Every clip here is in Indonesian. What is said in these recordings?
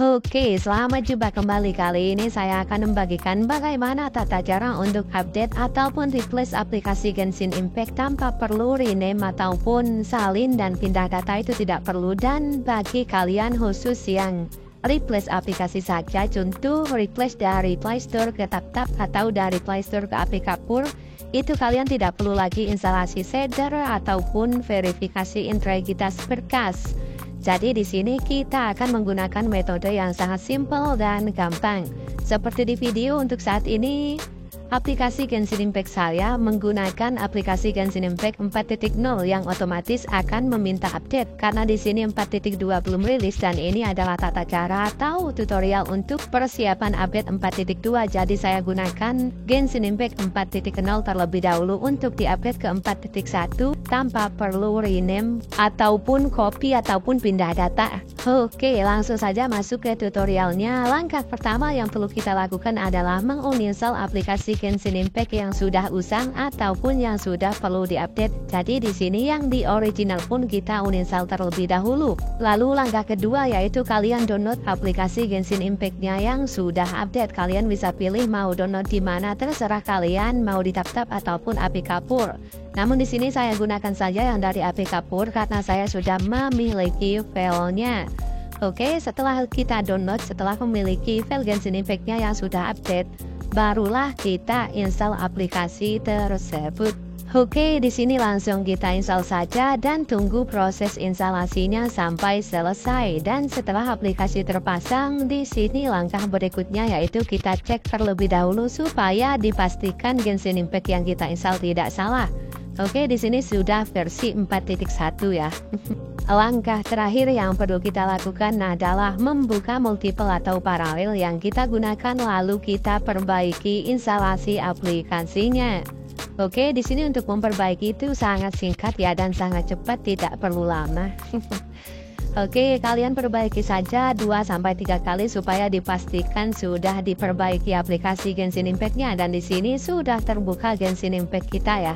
Oke, selamat jumpa kembali. Kali ini saya akan membagikan bagaimana tata cara untuk update ataupun replace aplikasi Genshin Impact tanpa perlu rename ataupun salin dan pindah data itu tidak perlu. Dan bagi kalian khusus yang replace aplikasi saja, contoh replace dari Play Store ke TapTap atau dari Play Store ke APK Pur, itu kalian tidak perlu lagi instalasi shader ataupun verifikasi integritas berkas. Jadi di sini kita akan menggunakan metode yang sangat simpel dan gampang. Seperti di video untuk saat ini, aplikasi Genshin Impact saya menggunakan aplikasi Genshin Impact 4.0 yang otomatis akan meminta update karena di sini 4.2 belum rilis dan ini adalah tata cara atau tutorial untuk persiapan update 4.2. Jadi saya gunakan Genshin Impact 4.0 terlebih dahulu untuk diupdate ke 4.1 tanpa perlu rename ataupun copy ataupun pindah data. Oke, langsung saja masuk ke tutorialnya. Langkah pertama yang perlu kita lakukan adalah menguninstall aplikasi Genshin Impact yang sudah usang ataupun yang sudah perlu diupdate. Jadi di sini yang di original pun kita uninstall terlebih dahulu. Lalu langkah kedua yaitu kalian download aplikasi Genshin Impact-nya yang sudah update. Kalian bisa pilih mau download di mana, terserah kalian mau di TapTap ataupun APK Pur. Namun di sini saya gunakan saja yang dari APK Pur karena saya sudah memiliki filenya. Oke, setelah kita download, setelah memiliki file Genshin Impact-nya yang sudah update, barulah kita install aplikasi tersebut. Oke, di sini langsung kita install saja dan tunggu proses instalasinya sampai selesai. Dan setelah aplikasi terpasang, di sini langkah berikutnya yaitu kita cek terlebih dahulu supaya dipastikan Genshin Impact yang kita install tidak salah. Oke, di sini sudah versi 4.1 ya. Langkah terakhir yang perlu kita lakukan adalah membuka multiple atau paralel yang kita gunakan, lalu kita perbaiki instalasi aplikasinya. Oke, di sini untuk memperbaiki itu sangat singkat ya dan sangat cepat, tidak perlu lama. Oke, kalian perbaiki saja 2-3 kali supaya dipastikan sudah diperbaiki aplikasi Genshin Impact-nya dan di sini sudah terbuka Genshin Impact kita ya.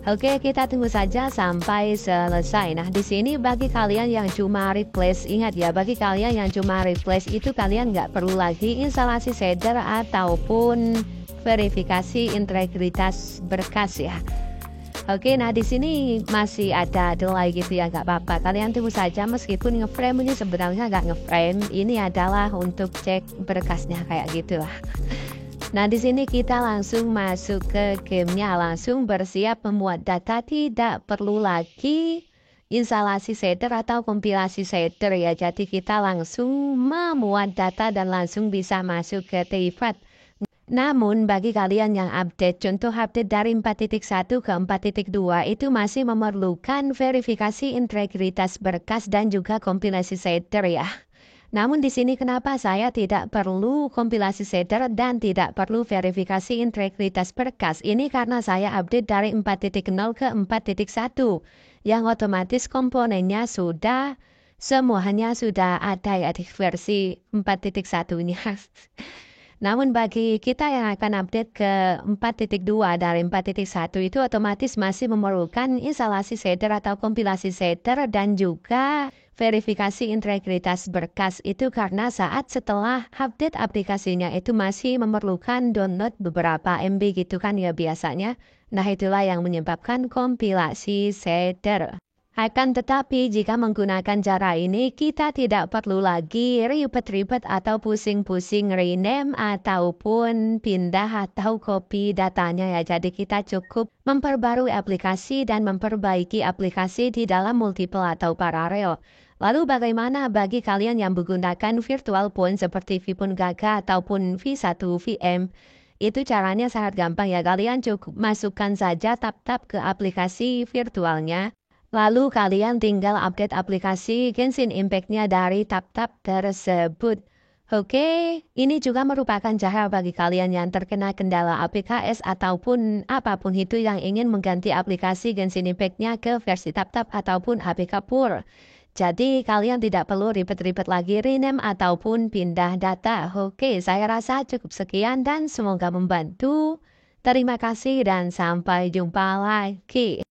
Oke, kita tunggu saja sampai selesai. Nah, di sini bagi kalian yang cuma replace, ingat ya, bagi kalian yang cuma replace itu kalian nggak perlu lagi instalasi shader ataupun verifikasi integritas berkas ya. Oke, nah di sini masih ada delay gitu ya, nggak apa-apa. Kalian tunggu saja meskipun ngeframe ini sebenarnya nggak ngeframe. Ini adalah untuk cek berkasnya kayak gitu lah. Nah di sini kita langsung masuk ke gamenya, langsung bersiap membuat data. Tidak perlu lagi instalasi shader atau kompilasi shader ya. Jadi kita langsung memuat data dan langsung bisa masuk ke Teyvat. Namun bagi kalian yang update, contoh update dari 4.1 ke 4.2 itu masih memerlukan verifikasi integritas berkas dan juga kompilasi shader ya. Namun di sini kenapa saya tidak perlu kompilasi shader dan tidak perlu verifikasi integritas berkas? Ini karena saya update dari 4.0 ke 4.1 yang otomatis komponennya sudah semuanya sudah ada ya di versi 4.1-nya. Namun bagi kita yang akan update ke 4.2 dari 4.1 itu otomatis masih memerlukan instalasi shader atau kompilasi shader dan juga verifikasi integritas berkas. Itu karena saat setelah update aplikasinya itu masih memerlukan download beberapa MB gitu kan ya biasanya. Nah itulah yang menyebabkan kompilasi shader. Akan tetapi jika menggunakan cara ini kita tidak perlu lagi ribet-ribet atau pusing-pusing rename ataupun pindah atau copy datanya ya. Jadi kita cukup memperbarui aplikasi dan memperbaiki aplikasi di dalam multiple atau paralel. Lalu bagaimana bagi kalian yang menggunakan virtual phone seperti Vphone Gaga ataupun V1 VM? Itu caranya sangat gampang ya. Kalian cukup masukkan saja TapTap ke aplikasi virtualnya. Lalu kalian tinggal update aplikasi Genshin Impact-nya dari TapTap tersebut. Oke, ini juga merupakan cara bagi kalian yang terkena kendala APKS ataupun apapun itu yang ingin mengganti aplikasi Genshin Impact-nya ke versi TapTap ataupun APK Pur. Jadi kalian tidak perlu ribet-ribet lagi rename ataupun pindah data. Oke, saya rasa cukup sekian dan semoga membantu. Terima kasih dan sampai jumpa lagi.